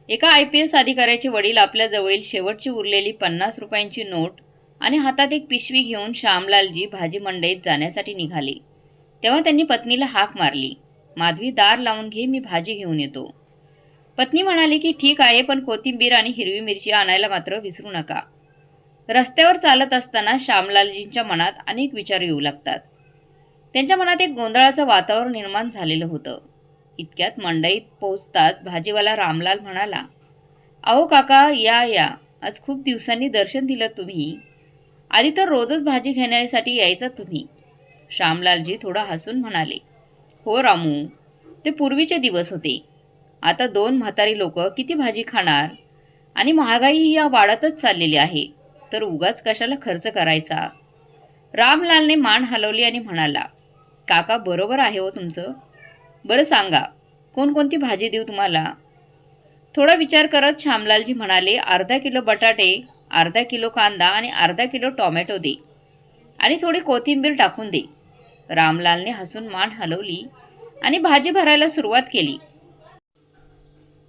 एका IPS अधिकाऱ्याचे वडील आपल्या जवळील शेवटची उरलेली 50 रुपयांची नोट आणि हातात एक पिशवी घेऊन श्यामलालजी भाजी मंडईत जाण्यासाठी निघाले. तेव्हा त्यांनी पत्नीला हाक मारली. माधवी, दार लावून घे, मी भाजी घेऊन येतो. पत्नी म्हणाली की ठीक आहे, पण कोथिंबीर आणि हिरवी मिरची आणायला मात्र विसरू नका. रस्त्यावर चालत असताना श्यामलालजींच्या मनात अनेक विचार येऊ लागतात. त्यांच्या मनात एक गोंधळाचं वातावरण निर्माण झालेलं होतं. इतक्यात मंडईत पोचताच भाजीवाला रामलाल म्हणाला, अहो काका, या या, आज खूप दिवसांनी दर्शन दिलं तुम्ही. आधी तर रोजच भाजी घेण्यासाठी यायचा तुम्ही. श्यामलालजी थोडं हसून म्हणाले, हो रामू, ते पूर्वीचे दिवस होते. आता 2 म्हातारी लोक किती भाजी खाणार, आणि महागाई या वाढतच चाललेली आहे, तर उगाच कशाला खर्च करायचा. रामलालने मान हलवली आणि म्हणाला, काका, बरोबर आहे हो तुमचं. बरं सांगा, कोणकोणती भाजी देऊ तुम्हाला? थोडा विचार करत श्यामलालजी म्हणाले, अर्धा किलो बटाटे, अर्धा किलो कांदा आणि अर्धा किलो टोमॅटो दे, आणि थोडी कोथिंबीर टाकून दे. रामलालने हसून मान हलवली आणि भाजी भरायला सुरुवात केली.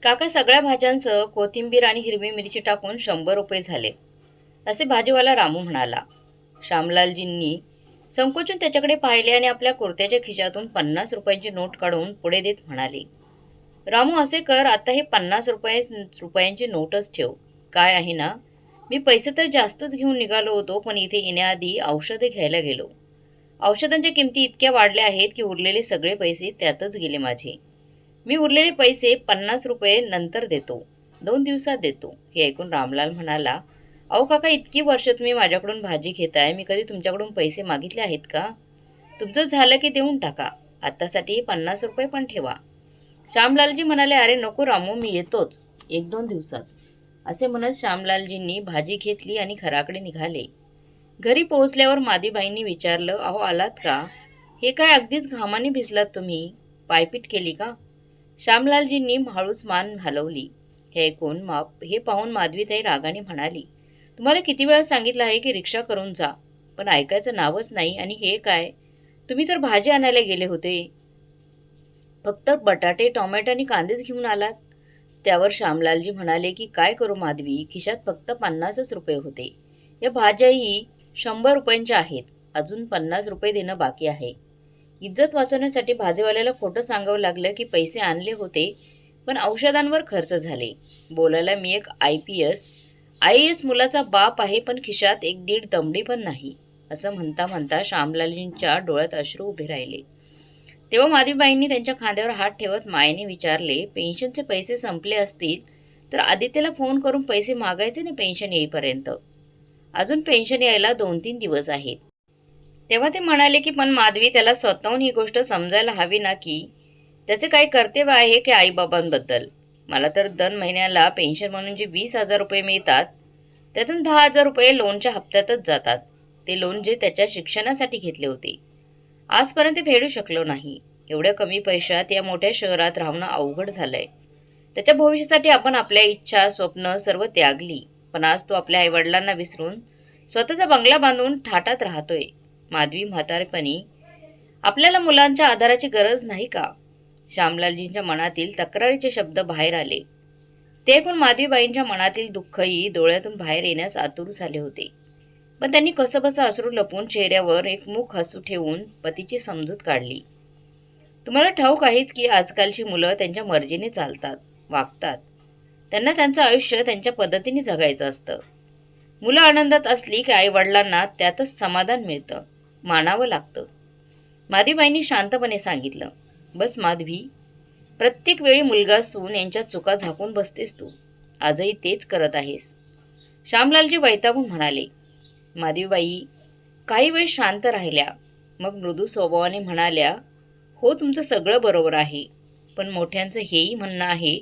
काका, सगळ्या भाज्यांसह कोथिंबीर आणि हिरवी मिरची टाकून 100 रुपये झाले, असे भाजीवाला रामू म्हणाला. श्यामलालजींनी संकोचून त्याच्याकडे पाहिले आणि आपल्या कुर्त्याच्या खिशातून 50 रुपयांची नोट काढून पुढे देत म्हणाले, रामू, असे कर, आता हे 50 रुपयांची नोटच ठेव. काय आहे ना, मी पैसे तर जास्तच घेऊन निघालो होतो, पण इथे येण्याआधी औषधे घ्यायला गेलो. औषधांच्या किमती इतक्या वाढल्या आहेत की उरलेले सगळे पैसे त्यातच गेले माझे. मी उरलेले पैसे 50 रुपये नंतर देतो, 2 दिवसात देतो. हे ऐकून रामलाल म्हणाला, अहो काका, इतकी वर्ष तुम्ही माझ्याकडून भाजी घेताय, मी कधी तुमच्याकडून पैसे मागितले आहेत का? तुमचं झालं की देऊन टाका, आत्तासाठी 50 रुपये पण ठेवा. श्यामलालजी म्हणाले, अरे नको रामू, मी येतोच 1-2 दिवसात. असे म्हणत श्यामलालजींनी भाजी घेतली आणि घराकडे निघाले. घरी पोहोचल्यावर माधवीबाईंनी विचारलं, अहो आलात का? हे काय अगदीच घामाने भिजलात तुम्ही? पायपीट केली का? श्यामलालजींनी हळूच मान हलवली. हे पाहून माधवीताई रागाने म्हणाली, तुम्हाला किती वेळा सांगितलं आहे की रिक्षा करून जा, पण ऐकायचं नावच नाही. आणि हे काय, तुम्ही तर भाजी आणायला गेले होते, फक्त बटाटे, टोमॅटो आणि कांदेच घेऊन आलात. त्यावर श्यामलालजी म्हणाले की काय करू माधवी, खिशात फक्त 50 रुपये होते. या भाज्याही 100 रुपयांच्या आहेत, अजून 50 रुपये देणं बाकी आहे. इज्जत वाचवण्यासाठी भाजीवाल्याला खोटं सांगावं लागलं की पैसे आणले होते, पण औषधांवर खर्च झाले. बोलायला मी एक IAS मुलाचा बाप आहे, पण खिशात 1-1.5 दमडी पण नाही. असं म्हणता म्हणता श्यामलालजींच्या डोळ्यात अश्रू उभे राहिले. तेव्हा माधवीबाईंनी त्यांच्या खांद्यावर हात ठेवत मायेने विचारले, पेन्शनचे पैसे संपले असतील तर आदित्यला फोन करून पैसे मागायचे ना पेन्शन येईपर्यंत. अजून पेन्शन यायला 2-3 दिवस आहेत. तेव्हा ते म्हणाले की पण माधवी, त्याला स्वतःहून ही गोष्ट समजायला हवी ना की त्याचे काही कर्तव्य आहे की आईबाबांबद्दल. मला तर दर महिन्याला पेन्शन म्हणून जे 20,000 रुपये मिळतात, त्यातून 10,000 रुपये लोनच्या हप्त्यातच जातात. ते लोन जे त्याच्या शिक्षणासाठी घेतले होते, आजपर्यंत फेडू शकलो नाही. एवढ्या कमी पैशात या मोठ्या शहरात राहणं अवघड झालंय. त्याच्या भविष्यासाठी आपण आपल्या इच्छा, स्वप्न सर्व त्यागली, पण आज तो आपल्या आईवडिलांना विसरून स्वतःचा बंगला बांधून थाटात राहतोय. माधवी, म्हातारपणी आपल्याला मुलांच्या आधाराची गरज नाही का? श्यामलालजींच्या मनातील तक्रारीचे शब्द बाहेर आले. ते ऐकून माधवीबाईंच्या मनातील दुःखही डोळ्यातून बाहेर येण्यास आतुर झाले होते. पण त्यांनी कसंबसं अश्रू लपवून चेहऱ्यावर एक मूक हसू ठेवून पतीची समजूत काढली. तुम्हाला ठाऊक आहेच की आजकालची मुलं त्यांच्या मर्जीने चालतात, वागतात. त्यांना त्यांचं आयुष्य त्यांच्या पद्धतीने जगायचं असतं. मुलं आनंदात असली की आईवडिलांना त्यातच समाधान मिळतं, मानावं लागतं. माधवीबाईंनी शांतपणे सांगितलं, बस माधवी, प्रत्येक वेळी मुलगा सून यांच्या चुका झाकून बसतेस तू. आजही तेच करत आहेस. श्यामलालजी वैतागून म्हणाले. माधवीबाई काही वेळ शांत राहिल्या, मग मृदू स्वभावाने म्हणाल्या, हो, तुमचं सगळं बरोबर आहे, पण मोठ्यांचं हेही म्हणणं आहे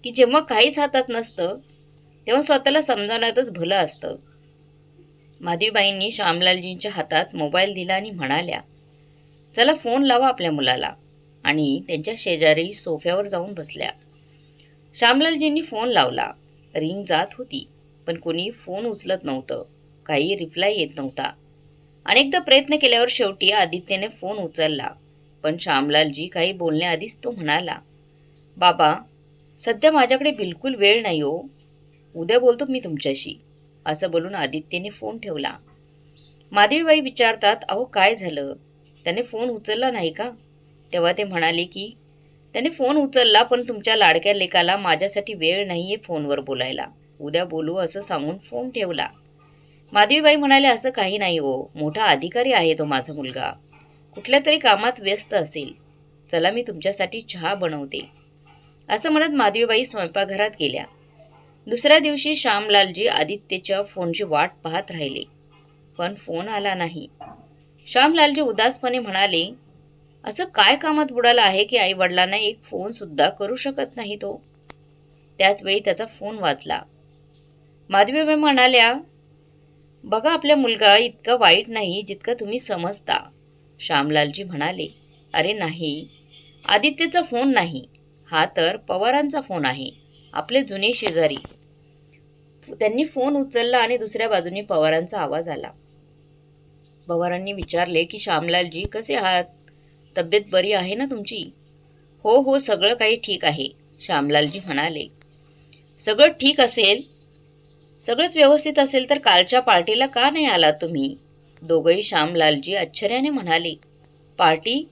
की जेव्हा काहीच हातात नसतं तेव्हा स्वतःला समजावण्यातच भलं असतं. माधवीबाईंनी श्यामलालजींच्या हातात मोबाईल दिला आणि म्हणाल्या, चला फोन लावा आपल्या मुलाला. आणि त्यांच्या शेजारी सोफ्यावर जाऊन बसल्या. श्यामलालजींनी फोन लावला. रिंग जात होती, पण कोणी फोन उचलत नव्हतं. काही रिप्लाय येत नव्हता. अनेकदा प्रयत्न केल्यावर शेवटी आदित्यने फोन उचलला. पण श्यामलालजी काही बोलण्याआधीच तो म्हणाला, बाबा, सध्या माझ्याकडे बिलकुल वेळ नाही हो. उद्या बोलतो मी तुमच्याशी, असं बोलून आदित्यने फोन ठेवला. माधवीबाई विचारतात, अहो काय झालं? त्याने फोन उचलला नाही का? तेव्हा ते म्हणाले की त्याने फोन उचलला, पण तुमच्या लाडक्या लेकाला माझ्यासाठी वेळ नाहीये फोनवर बोलायला. उद्या बोलू असं सांगून फोन ठेवला. माधवीबाई म्हणाले, असं काही नाही हो. मोठा अधिकारी आहे तो माझा मुलगा. कुठल्या तरी कामात व्यस्त असेल. चला मी तुमच्यासाठी चहा बनवते. असं म्हणत माधवीबाई स्वयंपाकघरात गेल्या. दुसऱ्या दिवशी श्यामलालजी आदित्यच्या फोनची वाट पाहत राहिले, पण फोन आला नाही. श्यामलालजी उदासपणे म्हणाले, असं काय कामात बुडाला आहे की आई वडिलांना एक फोन सुद्धा करू शकत नाही तो. त्याच वेळी त्याचा फोन वाजला. माधवीबाई म्हणाल्या, बघा आपला मुलगा इतका वाईट नाही जितका तुम्ही समजता. श्यामलालजी म्हणाले, अरे नाही, आदित्यचा फोन नाही, हा तर पवारांचा फोन आहे, आपले जुने शेजारी. त्यांनी फोन उचलला आणि दुसऱ्या बाजूने पवारांचा आवाज आला. पवारांनी विचारले की श्यामलालजी कसे आहात? तब्येत बरी आहे ना तुमची? हो हो, सगळं काही ठीक आहे, श्यामलालजी म्हणाले. सगळं ठीक असेल, सगळंच व्यवस्थित असेल तर कालच्या पार्टीला का नाही आलात तुम्ही? दोघंही श्यामलालजी आश्चर्याने म्हणाले. पार्टी?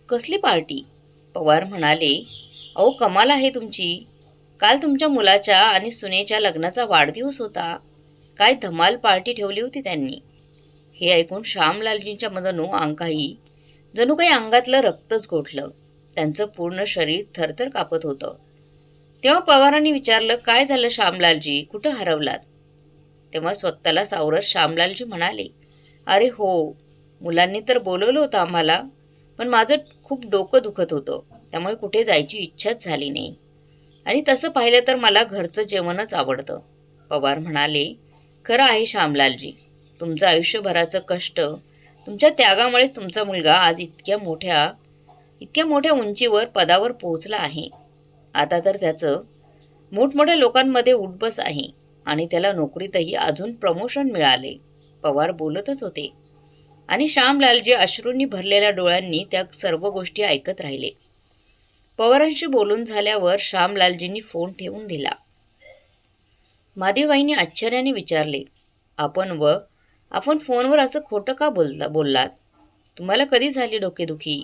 कसली पार्टी? पवार म्हणाले, अहो कमाल आहे तुमची. काल तुमच्या मुलाच्या आणि सुनेच्या लग्नाचा वाढदिवस होता. काय धमाल पार्टी ठेवली होती त्यांनी. हे ऐकून श्यामलालजींच्या जणू काही अंगातलं रक्तच गोठलं. त्यांचं पूर्ण शरीर थरथर कापत होतं. तेव्हा पवारांनी विचारलं, काय झालं श्यामलालजी, कुठं हरवलात? तेव्हा स्वतःला सावरत श्यामलालजी म्हणाले, अरे हो, मुलांनी तर बोलवलं होतं आम्हाला, पण माझं खूप डोकं दुखत होतं, त्यामुळे कुठे जायची इच्छाच झाली नाही. आणि तसं पाहिलं तर मला घरचं जेवणच आवडतं. पवार म्हणाले, खरं आहे श्यामलालजी, तुमचं आयुष्यभराचं कष्ट, तुमच्या त्यागामुळेच तुमचा मुलगा आज इतक्या मोठ्या उंचीवर पदावर पोहोचला आहे. आता तर त्याचं मोठमोठ्या लोकांमध्ये उठबस आहे आणि त्याला नोकरीतही अजून प्रमोशन मिळाले. पवार बोलतच होते आणि श्यामलालजी अश्रूंनी भरलेल्या डोळ्यांनी त्या सर्व गोष्टी ऐकत राहिले. पवारांशी बोलून झाल्यावर श्यामलालजींनी फोन ठेवून दिला. माधवीबाईंनी आश्चर्याने विचारले, आपण फोनवर असं खोटं का बोललात? तुम्हाला कधी झाली डोकेदुखी?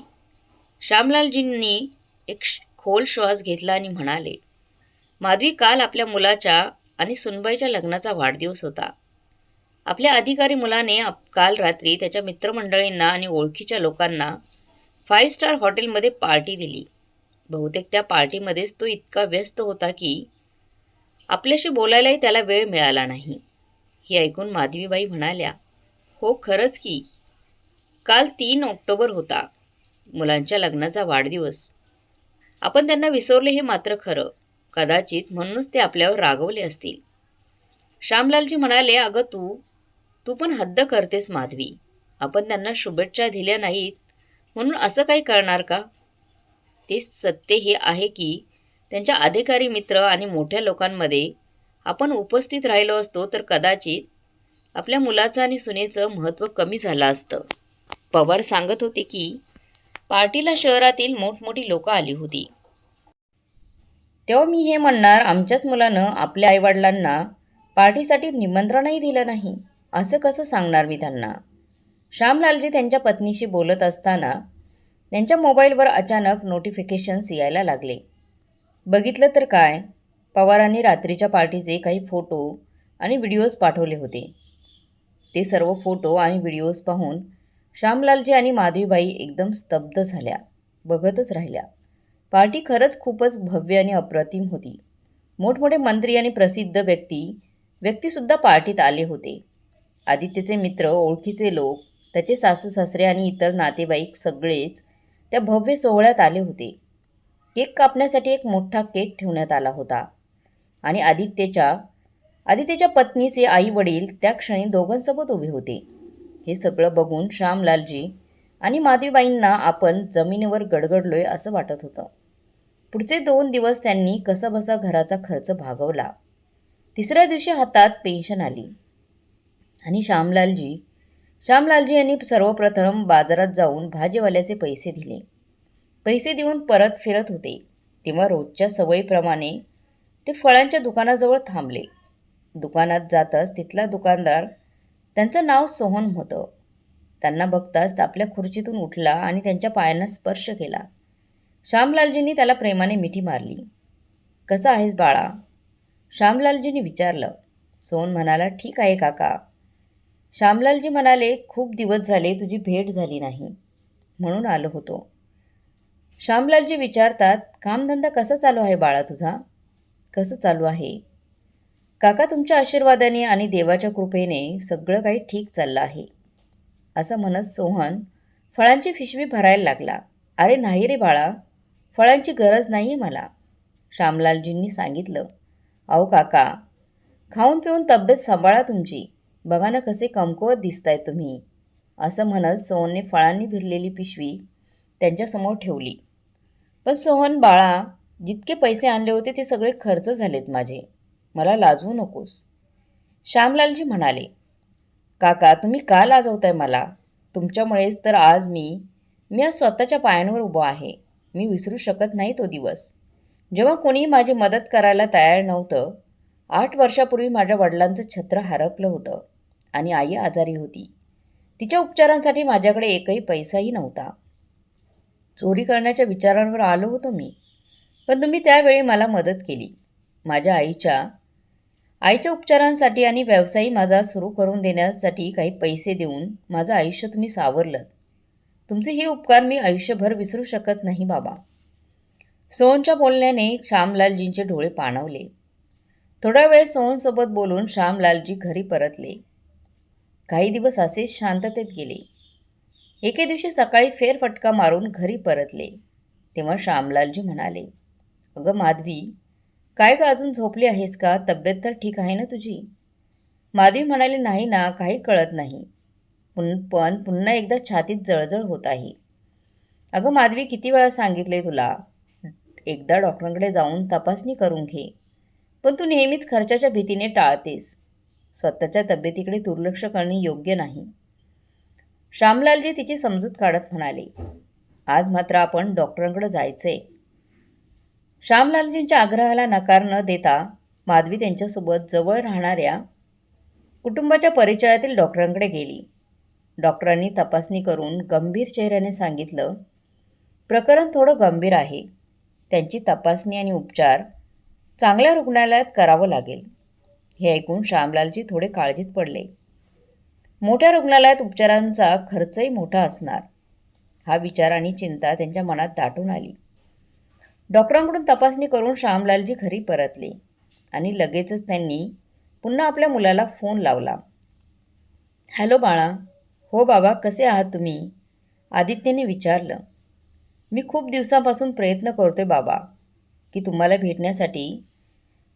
श्यामलालजींनी एक खोल श्वास घेतला आणि म्हणाले, माधवी, काल आपल्या मुलाच्या आणि सुनबाईच्या लग्नाचा वाढदिवस होता. आपल्या अधिकारी मुलाने काल रात्री त्याच्या मित्रमंडळींना आणि ओळखीच्या लोकांना 5 स्टार हॉटेलमध्ये पार्टी दिली. बहुतेक त्या पार्टीमध्येच तो इतका व्यस्त होता की आपल्याशी बोलायलाही त्याला वेळ मिळाला नाही. हे ऐकून माधवीबाई म्हणाल्या, हो खरंच की, काल 3 ऑक्टोबर होता, मुलांच्या लग्नाचा वाढदिवस. आपण त्यांना विसरले हे मात्र खरं. कदाचित म्हणूनच ते आपल्यावर रागवले असतील. श्यामलालजी म्हणाले, अगं तू पण हद्द करतेस माधवी. आपण त्यांना शुभेच्छा दिल्या नाहीत म्हणून असं काही करणार का? ते सत्य हे आहे की त्यांच्या अधिकारी मित्र आणि मोठ्या लोकांमध्ये आपण उपस्थित राहिलो असतो तर कदाचित आपल्या मुलाचं आणि सुनेचं महत्त्व कमी झालं असतं. पवार सांगत होते की पार्टीला शहरातील मोठमोठी लोकं आली होती. तेव्हा मी हे म्हणणार, आमच्याच मुलानं आपल्या आईवडिलांना पार्टीसाठी निमंत्रणही दिलं नाही, असं कसं सांगणार मी त्यांना? श्यामलालजी त्यांच्या पत्नीशी बोलत असताना त्यांच्या मोबाईलवर अचानक नोटिफिकेशन्स यायला लागले. बघितलं तर काय, पवारांनी रात्रीच्या पार्टीचे काही फोटो आणि व्हिडिओज पाठवले होते. ते सर्व फोटो आणि व्हिडिओज पाहून श्यामलालजी आणि माधवीबाई एकदम स्तब्ध झाल्या, बघतच राहिल्या. पार्टी खरंच खूपच भव्य आणि अप्रतिम होती. मोठमोठे मंत्री आणि प्रसिद्ध व्यक्तीसुद्धा पार्टीत आले होते. आदित्यचे मित्र, ओळखीचे लोक, त्याचे सासू सासरे आणि इतर नातेवाईक सगळेच त्या भव्य सोहळ्यात आले होते. केक कापण्यासाठी एक मोठा केक ठेवण्यात आला होता आणि आदित्यच्या पत्नीचे आई वडील त्या क्षणी दोघांसोबत उभे होते. हे सगळं बघून श्यामलालजी आणि माधवीबाईंना आपण जमिनीवर गडगडलोय असं वाटत होतं. पुढचे 2 दिवस त्यांनी कसाबसा घराचा खर्च भागवला. तिसऱ्या दिवशी हातात पेन्शन आली आणि श्यामलालजी यांनी सर्वप्रथम बाजारात जाऊन भाजीवाल्याचे पैसे दिले. पैसे देऊन परत फिरत होते तेव्हा रोजच्या सवयीप्रमाणे ते फळांच्या दुकानाजवळ थांबले. दुकानात जाताच तिथला दुकानदार, त्यांचं नाव सोहन होतं, त्यांना बघताच आपल्या खुर्चीतून उठला आणि त्यांच्या पायांना स्पर्श केला. श्यामलालजींनी त्याला प्रेमाने मिठी मारली. "कसा आहेस बाळा?" श्यामलालजींनी विचारलं. सोहन म्हणाला, "ठीक आहे काका." श्यामलालजी म्हणाले, "खूप दिवस झाले तुझी भेट झाली नाही, म्हणून आलो होतो." श्यामलालजी विचारतात, "कामधंदा कसा चालू आहे बाळा तुझा?" "कसं चालू आहे काका, तुमच्या आशीर्वादाने आणि देवाच्या कृपेने सगळं काही ठीक चाललं आहे." असं म्हणत सोहन फळांची पिशवी भरायला लागला. "अरे नाही रे बाळा, फळांची गरज नाही आहे मला." श्यामलालजींनी सांगितलं. "अहो काका, खाऊन पिऊन तब्येत सांभाळा तुमची. बघा ना कसे कमकुवत दिसताय तुम्ही." असं म्हणत सोहनने फळांनी भरलेली पिशवी त्यांच्यासमोर ठेवली. "पण सोहन बाळा, जितके पैसे आणले होते ते सगळे खर्च झालेत माझे. मला लाजवू नकोस." श्यामलालजी म्हणाले, "काका, तुम्ही का लाजवताय मला? तुमच्यामुळेच तर आज मी आज स्वतःच्या पायांवर उभा आहे. मी विसरू शकत नाही तो दिवस, जेव्हा कोणीही माझी मदत करायला तयार नव्हतं. 8 वर्षापूर्वी माझ्या वडिलांचं छत्र हरपलं होतं आणि आई आजारी होती. तिच्या उपचारांसाठी माझ्याकडे एकही पैसाही नव्हता. चोरी करण्याच्या विचारांवर आलो होतो मी, पण तुम्ही त्यावेळी मला मदत केली. माझ्या आईच्या उपचारांसाठी आणि व्यवसाय माझा सुरू करून देण्यासाठी काही पैसे देऊन माझं आयुष्य तुम्ही सावरलं. तुमचे हे उपकार मी आयुष्यभर विसरू शकत नाही बाबा." सोहनच्या बोलण्याने श्यामलालजींचे डोळे पाणावले. थोडा वेळ सोहनसोबत बोलून श्यामलालजी घरी परतले. काही दिवस असेच शांततेत गेले. एके दिवशी सकाळी फेरफटका मारून घरी परतले तेव्हा श्यामलालजी म्हणाले, "अगं माधवी, काय ग अजून झोपली आहेस का? तब्येत तर ठीक आहे ना तुझी?" माधवी म्हणाली, "नाही ना, काही कळत नाही. पण पुन्हा एकदा छातीत जळजळ होत आहे." "अगं माधवी, किती वेळा सांगितले तुला, एकदा डॉक्टरांकडे जाऊन तपासणी करून घे. पण तू नेहमीच खर्चाच्या भीतीने टाळतेस. स्वतःच्या तब्येतीकडे दुर्लक्ष करणे योग्य नाही." श्यामलालजी तिची समजूत काढत म्हणाले, "आज मात्र आपण डॉक्टरांकडे जायचंय." श्यामलालजींच्या आग्रहाला नकार न देता माधवी त्यांच्यासोबत जवळ राहणाऱ्या कुटुंबाच्या परिचयातील डॉक्टरांकडे गेली. डॉक्टरांनी तपासणी करून गंभीर चेहऱ्याने सांगितलं, "प्रकरण थोडं गंभीर आहे. त्यांची तपासणी आणि उपचार चांगल्या रुग्णालयात करावं लागेल." हे ऐकून श्यामलालजी थोडे काळजीत पडले. मोठ्या रुग्णालयात उपचारांचा खर्चही मोठा असणार, हा विचार आणि चिंता त्यांच्या मनात दाटून आली. डॉक्टरांकडून तपासणी करून श्यामलालजी घरी परतले आणि लगेचच त्यांनी पुन्हा आपल्या मुलाला फोन लावला. "हॅलो बाळा." "हो बाबा, कसे आहात तुम्ही?" आदित्यने विचारलं. "मी खूप दिवसांपासून प्रयत्न करतोय बाबा, की तुम्हाला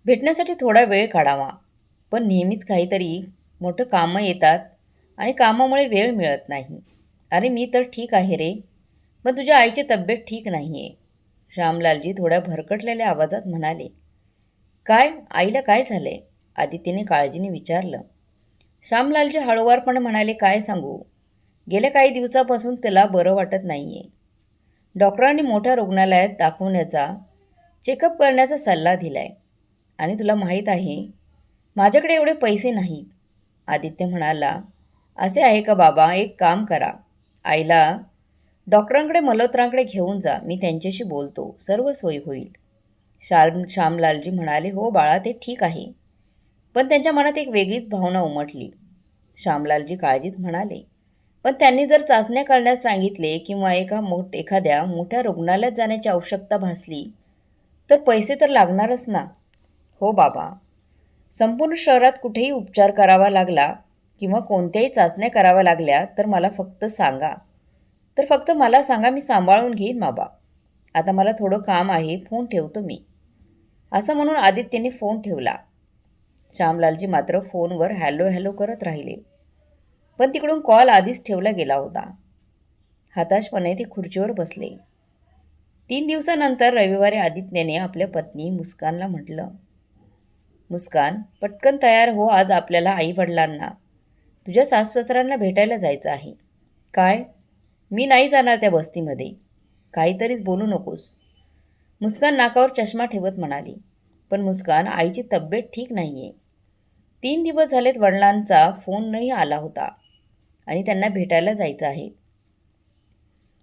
भेटण्यासाठी थोडा वेळ काढावा. पण नेहमीच काहीतरी मोठं कामं येतात आणि कामामुळे वेळ मिळत नाही." "अरे मी तर ठीक आहे रे, पण तुझ्या आईची तब्येत ठीक नाही आहे." श्यामलालजी थोड्या भरकटलेल्या आवाजात म्हणाले. "काय? आईला काय झालंय?" आदित्यने काळजीने विचारलं. श्यामलालजी हळूवारपणे म्हणाले, "काय सांगू, गेल्या काही दिवसापासून तिला बरं वाटत नाहीये. डॉक्टरांनी मोठ्या रुग्णालयात दाखवण्याचा, चेकअप करण्याचा सल्ला दिलाय. आणि तुला माहीत आहे, माझ्याकडे एवढे पैसे नाहीत." आदित्य म्हणाला, "असे आहे का बाबा, एक काम करा, आईला डॉक्टरांकडे मल्होत्रांकडे घेऊन जा. मी त्यांच्याशी बोलतो, सर्व सोय होईल." श्यामलालजी म्हणाले, "हो बाळा, ते ठीक आहे." पण त्यांच्या मनात एक वेगळीच भावना उमटली. श्यामलालजी काळजीत म्हणाले, "पण त्यांनी जर चाचण्या करण्यास सांगितले किंवा एखाद्या मोठ्या रुग्णालयात जाण्याची आवश्यकता भासली तर पैसे तर लागणारच ना." "हो बाबा, संपूर्ण शहरात कुठेही उपचार करावा लागला किंवा कोणत्याही चाचण्या कराव्या लागल्या तर मला सांगा, मी सांभाळून घेईन बाबा. आता मला थोडं काम आहे, फोन ठेवतो मी." असं म्हणून आदित्यने फोन ठेवला. श्यामलालजी मात्र फोनवर हॅलो हॅलो करत राहिले, पण तिकडून कॉल आधीच ठेवला गेला होता. हताशपणे ते खुर्चीवर बसले. 3 दिवसानंतर रविवारी आदित्यने आपल्या पत्नी मुस्कानला म्हटलं, "मुस्कान, पटकन तयार हो, आज आपल्याला आई-वडिलांना, तुझ्या सासू-सासऱ्यांना भेटायला जायचं आहे." "काय? मी नाही जाणार त्या बस्तीमध्ये." "काहीतरीच बोलू नकोस." मुस्कान नाकावर चष्मा ठेवत म्हणाली. पण मुस्कान, आईची तब्येत ठीक नाही आहे. 3 दिवस झालेत वडिलांचा फोनही आला होता आणि त्यांना भेटायला जायचं आहे.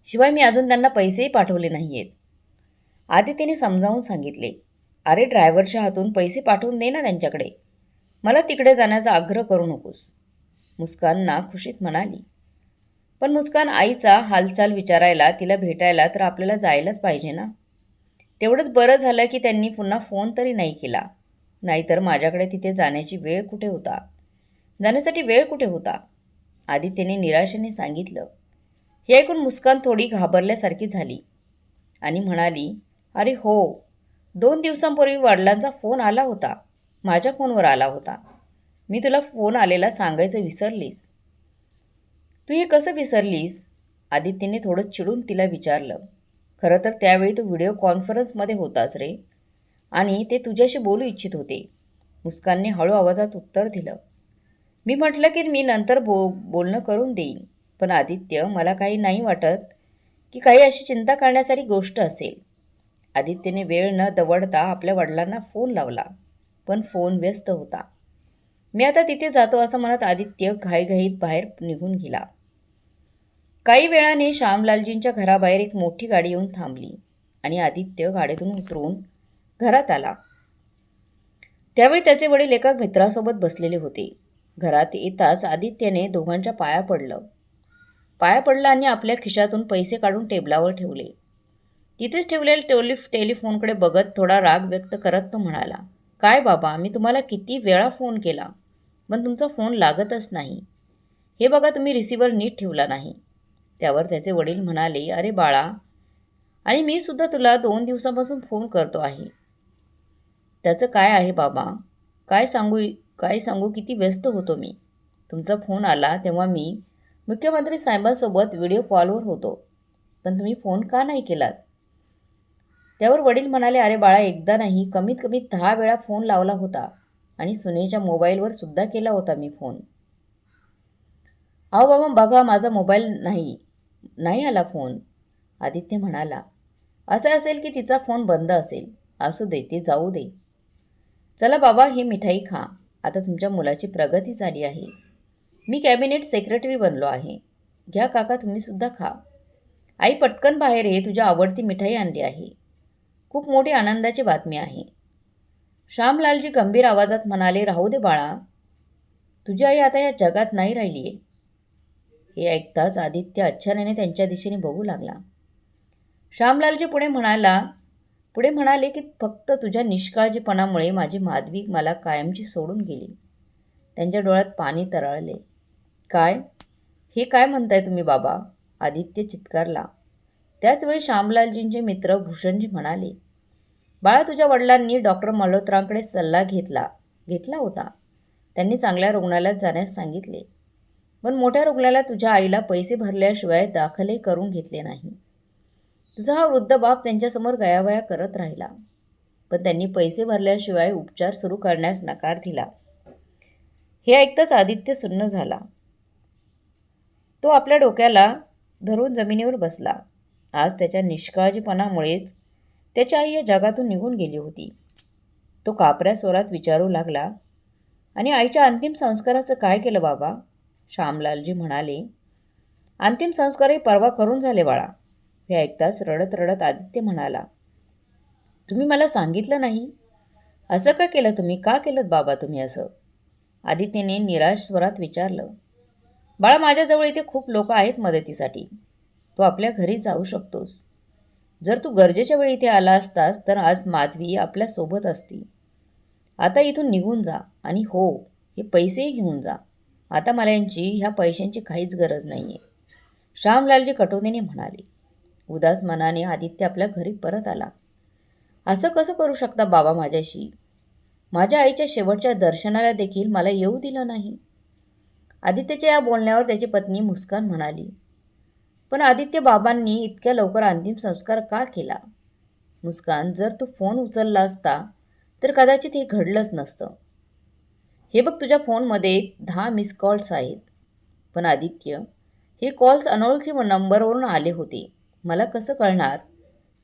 शिवाय मी अजून त्यांना पैसेही पाठवले नाही आहेत. आदित्यने समजावून सांगितले. अरे ड्रायव्हरच्या हातून पैसे पाठवून दे ना त्यांच्याकडे. मला तिकडे जाण्याचा आग्रह करू नकोस. मुस्कान नाखुशीत म्हणाली. पण मुस्कान, आईचा हालचाल विचारायला, तिला भेटायला तर आपल्याला जायलाच पाहिजे ना. तेवढंच बरं झालं की त्यांनी पुन्हा फोन तरी नाही केला. नाहीतर माझ्याकडे तिथे जाण्यासाठी वेळ कुठे होता. आदित्यने निराशेने सांगितलं. हे ऐकून मुस्कान थोडी घाबरल्यासारखी झाली आणि म्हणाली, अरे हो, 2 दिवसांपूर्वी वडिलांचा फोन आला होता. माझ्या फोनवर आला होता. मी तुला फोन आलेला सांगायचं विसरलीस. तू हे कसं विसरलीस? आदित्यने थोडं चिडून तिला विचारलं. खरं तर त्यावेळी तू व्हिडिओ कॉन्फरन्समध्ये होतास रे, आणि ते तुझ्याशी बोलू इच्छित होते. मुस्कानने हळू आवाजात उत्तर दिलं. मी म्हटलं की मी नंतर बोलणं करून देईन. पण आदित्य, मला काही नाही वाटत की काही अशी चिंता करण्यासारी गोष्ट असेल. आदित्यने वेळ न दवडता आपल्या वडिलांना फोन लावला. पण फोन व्यस्त होता. मी आता तिथे जातो असं म्हणत आदित्य घाईघाईत बाहेर निघून गेला. काही वेळाने श्यामलालजींच्या घराबाहेर एक मोठी गाडी येऊन थांबली आणि आदित्य गाडीतून उतरून घरात आला. त्यावेळी त्याचे वडील एका मित्रासोबत बसलेले होते. घरात येताच आदित्यने दोघांच्या पाया पडला आणि आपल्या खिशातून पैसे काढून टेबलावर ठेवले. तिथेच ठेवलेल्या टेलिफोनकडे बघत थोडा राग व्यक्त करत तो म्हणाला, काय बाबा, मी तुम्हाला किती वेळा फोन केला, पण तुमचा फोन लागतच नाही. हे बघा, तुम्ही रिसिव्हर नीट ठेवला नाही. त्यावर त्याचे वडील म्हणाले, अरे बाळा, आणि मी सुद्धा तुला 2 दिवसापासून फोन करतो आहे. त्याचं काय आहे बाबा, काय सांगू किती व्यस्त होतो मी. तुमचा फोन आला तेव्हा मी मुख्यमंत्री साहेबांसोबत व्हिडिओ कॉलवर होतो. पण तुम्ही फोन का नाही केलात? त्यावर वडील म्हणाले, अरे बाळा, एकदा नाही, कमीत कमी 10 वेळा फोन लावला होता आणि सुनेच्या मोबाईलवर सुद्धा केला होता मी फोन. अहो बाबा, बघा, माझा मोबाईल नाही आला फोन. आदित्य म्हणाला, असं असेल की तिचा फोन बंद असेल. असू दे, ते जाऊ दे. चला बाबा, ही मिठाई खा. आता तुमच्या मुलाची प्रगती झाली आहे. मी कॅबिनेट सेक्रेटरी बनलो आहे. घ्या काका, तुम्ही सुद्धा खा. आई, पटकन बाहेर ये, तुझ्या आवडती मिठाई आणली आहे. खूप मोठी आनंदाची बातमी आहे. श्यामलालजी गंभीर आवाजात म्हणाले, राहू दे बाळा, तुझी आई आता या जगात नाही राहिली आहे. हे ऐकताच आदित्य आश्चर्याने त्यांच्या दिशेने बघू लागला. श्यामलालजी पुढे म्हणाले की फक्त तुझ्या निष्काळजीपणामुळे माझी माधवी मला कायमची सोडून गेली. त्यांच्या डोळ्यात पाणी तरळले. हे काय म्हणताय तुम्ही बाबा? आदित्य चित्कारला. त्याचवेळी श्यामलालजींचे मित्र भूषणजी म्हणाले, बाळा, तुझ्या वडिलांनी डॉक्टर मल्होत्रांकडे सल्ला घेतला होता. त्यांनी चांगल्या रुग्णालयात जाण्यास सांगितले. पण मोठ्या रुग्णालयात तुझ्या आईला पैसे भरल्याशिवाय दाखलही करून घेतले नाही. तुझा हा वृद्ध बाप त्यांच्यासमोर गयावया करत राहिला. पण त्यांनी पैसे भरल्याशिवाय उपचार सुरू करण्यास नकार दिला. हे ऐकताच आदित्य सुन्न झाला. तो आपल्या डोक्याला धरून जमिनीवर बसला. आज त्याच्या निष्काळजीपणामुळेच त्याची आई या जगातून निघून गेली होती. तो कापऱ्या स्वरात विचारू लागला, आणि आईच्या अंतिम संस्काराचं काय केलं बाबा? श्यामलालजी म्हणाले, अंतिम संस्कारही परवा करून झाले बाळा. हे ऐकताच रडत रडत आदित्य म्हणाला, तुम्ही मला सांगितलं नाही? असं का केलं तुम्ही? का केलं बाबा तुम्ही असं? आदित्यने निराश स्वरात विचारलं. बाळा, माझ्याजवळ इथे खूप लोक आहेत मदतीसाठी. तू आपल्या घरी जाऊ शकतोस. जर तू गरजेच्या वेळी इथे आला असतास तर आज माधवी आपल्या सोबत असती. आता इथून निघून जा, आणि हो, हे पैसेही घेऊन जा. आता मला ह्या पैशांची काहीच गरज नाही आहे. श्यामलालजी कटोतीने म्हणाले. उदास मनाने आदित्य आपल्या घरी परत आला. असं कसं करू शकता बाबा माझ्याशी? माझ्या आईच्या शेवटच्या दर्शनाला देखील मला येऊ दिलं नाही. आदित्यच्या या बोलण्यावर त्याची पत्नी मुस्कान म्हणाली, पण आदित्य बाबांनी इतक्या लवकर अंतिम संस्कार का केला? मुस्कान, जर तू फोन उचलला असता तर कदाचित हे घडलंच नसतं. हे बघ, तुझ्या फोनमध्ये 10 मिस कॉल्स आहेत. पण आदित्य, हे कॉल्स अनोळखी नंबरवरून आले होते. मला कसं कळणार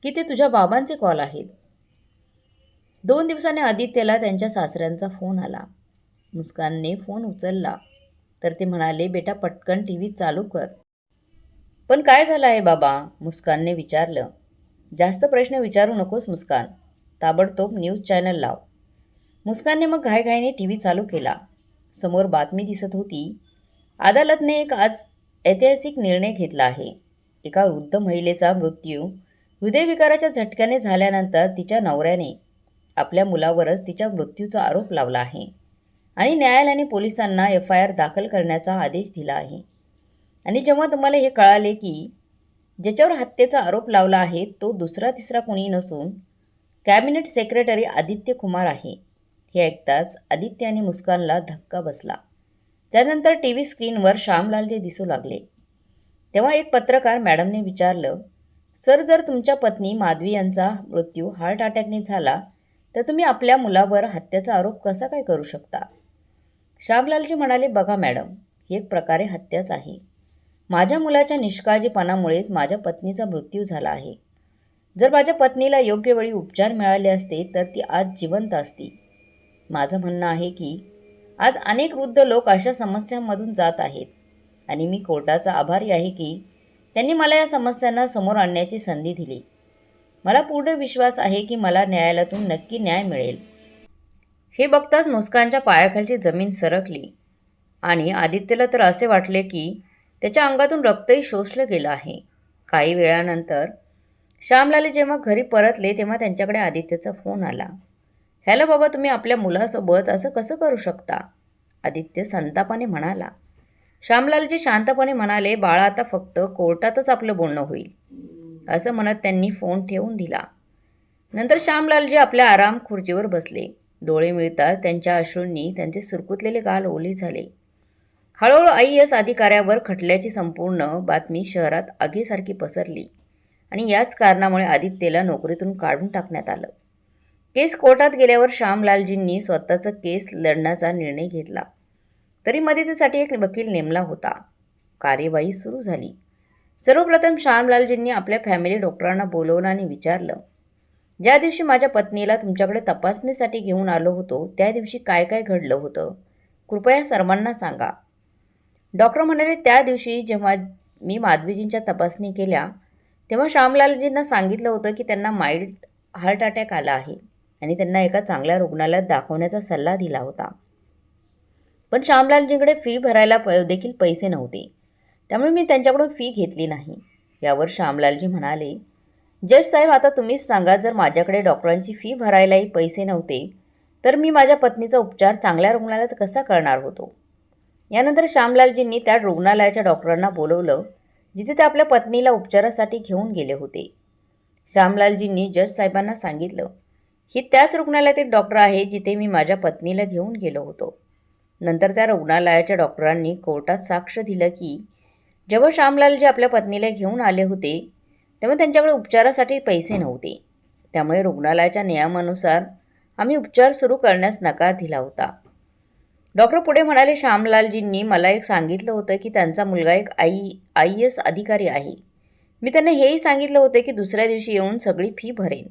की ते तुझ्या बाबांचे कॉल आहेत. 2 दिवसांनी आदित्यला त्यांच्या सासऱ्यांचा फोन आला. मुस्कानने फोन उचलला तर ते म्हणाले, बेटा पटकन टीव्ही चालू कर. पण काय झालं आहे बाबा? मुस्कानने विचारलं. जास्त प्रश्न विचारू नकोस मुस्कान, ताबडतोब न्यूज चॅनल लाव. मुस्कानने मग घाईघाईने टीव्ही चालू केला. समोर बातमी दिसत होती. अदालतने एक आज ऐतिहासिक निर्णय घेतला आहे. एका वृद्ध महिलेचा मृत्यू हृदयविकाराच्या झटक्याने झाल्यानंतर तिच्या नवऱ्याने आपल्या मुलावरच तिच्या मृत्यूचा आरोप लावला आहे आणि न्यायालयाने पोलिसांना FIR दाखल करण्याचा आदेश दिला आहे. आणि जेव्हा तुम्हाला हे कळाले की ज्याच्यावर हत्येचा आरोप लावला आहे तो दुसरा तिसरा कोणी नसून कॅबिनेट सेक्रेटरी आदित्य कुमार आहे, हे ऐकताच आदित्य आणि मुस्कानला धक्का बसला. त्यानंतर टीव्ही स्क्रीनवर श्यामलालजी दिसू लागले. तेव्हा एक पत्रकार मॅडमने विचारलं, सर, जर तुमच्या पत्नी माधवी यांचा मृत्यू हार्ट अटॅकने झाला तर तुम्ही आपल्या मुलावर हत्येचा आरोप कसा काय करू शकता? श्यामलालजी म्हणाले, बघा मॅडम, ही एक प्रकारे हत्याच आहे. माझ्या मुलाच्या निष्काळजीपणामुळेच माझ्या पत्नीचा मृत्यू झाला आहे. जर माझ्या पत्नीला योग्य वेळी उपचार मिळाले असते तर ती आज जिवंत असती. माझं म्हणणं आहे की आज अनेक वृद्ध लोक अशा समस्यांमधून जात आहेत आणि मी कोर्टाचा आभारी आहे की त्यांनी मला या समस्यांना समोर आणण्याची संधी दिली. मला पूर्ण विश्वास आहे की मला न्यायालयातून नक्की न्याय मिळेल. हे बघताच मुस्कानच्या पायाखालची जमीन सरकली आणि आदित्यला तर असे वाटले की त्याच्या अंगातून रक्तही शोषलं गेलं आहे. काही वेळानंतर श्यामलाल जेव्हा घरी परतले तेव्हा त्यांच्याकडे आदित्यचा फोन आला. हॅलो बाबा, तुम्ही आपल्या मुलासोबत असं कसं करू शकता? आदित्य संतापाने म्हणाला. श्यामलालजी शांतपणे म्हणाले, बाळा, आता फक्त कोर्टातच आपलं बोलणं होईल. असं म्हणत त्यांनी फोन ठेवून दिला. नंतर श्यामलालजी आपल्या आराम खुर्चीवर बसले. डोळे मिळताच त्यांच्या अश्रूंनी त्यांचे सुरकुतलेले गाल ओले झाले. हळूहळू IAS अधिकाऱ्यावर खटल्याची संपूर्ण बातमी शहरात आगीसारखी पसरली आणि याच कारणामुळे आदित्यला नोकरीतून काढून टाकण्यात आलं. केस कोर्टात गेल्यावर श्यामलालजींनी स्वतःचं केस लढण्याचा निर्णय घेतला. तरी मदतीसाठी एक वकील नेमला होता. कार्यवाही सुरू झाली. सर्वप्रथम श्यामलालजींनी आपल्या फॅमिली डॉक्टरांना बोलवलं आणि विचारलं, ज्या दिवशी माझ्या पत्नीला तुमच्याकडे तपासणीसाठी घेऊन आलो होतो त्या दिवशी काय काय घडलं होतं? कृपया सर्वांना सांगा. डॉक्टर म्हणाले, त्या दिवशी जेव्हा मी माधवीजींच्या तपासणी केल्या तेव्हा श्यामलालजींना सांगितलं होतं की त्यांना माइल्ड हार्ट अटॅक आला आहे आणि त्यांना एका चांगल्या रुग्णालयात दाखवण्याचा सल्ला दिला होता. पण श्यामलालजींकडे फी भरायला देखील पैसे नव्हते, त्यामुळे मी त्यांच्याकडून फी घेतली नाही. यावर श्यामलालजी म्हणाले, जज साहेब, आता तुम्हीच सांगा, जर माझ्याकडे डॉक्टरांची फी भरायलाही पैसे नव्हते तर मी माझ्या पत्नीचा उपचार चांगल्या रुग्णालयात कसा करणार होतो? यानंतर श्यामलालजींनी त्या रुग्णालयाच्या डॉक्टरांना बोलवलं जिथे ते आपल्या पत्नीला उपचारासाठी घेऊन गेले होते. श्यामलालजींनी जज साहेबांना सांगितलं, ही त्याच रुग्णालयातील डॉक्टर आहे जिथे मी माझ्या पत्नीला घेऊन गेलो होतो. नंतर त्या रुग्णालयाच्या डॉक्टरांनी कोर्टात साक्ष दिलं की जेव्हा श्यामलालजी आपल्या पत्नीला घेऊन आले होते तेव्हा त्यांच्याकडे उपचारासाठी पैसे नव्हते, त्यामुळे रुग्णालयाच्या नियमानुसार आम्ही उपचार सुरू करण्यास नकार दिला होता. डॉक्टर पुढे म्हणाले, श्यामलालजींनी मला एक सांगितलं होतं की त्यांचा मुलगा एक IAS अधिकारी आहे. मी त्यांना हेही सांगितलं होतं की दुसऱ्या दिवशी येऊन सगळी फी भरेन,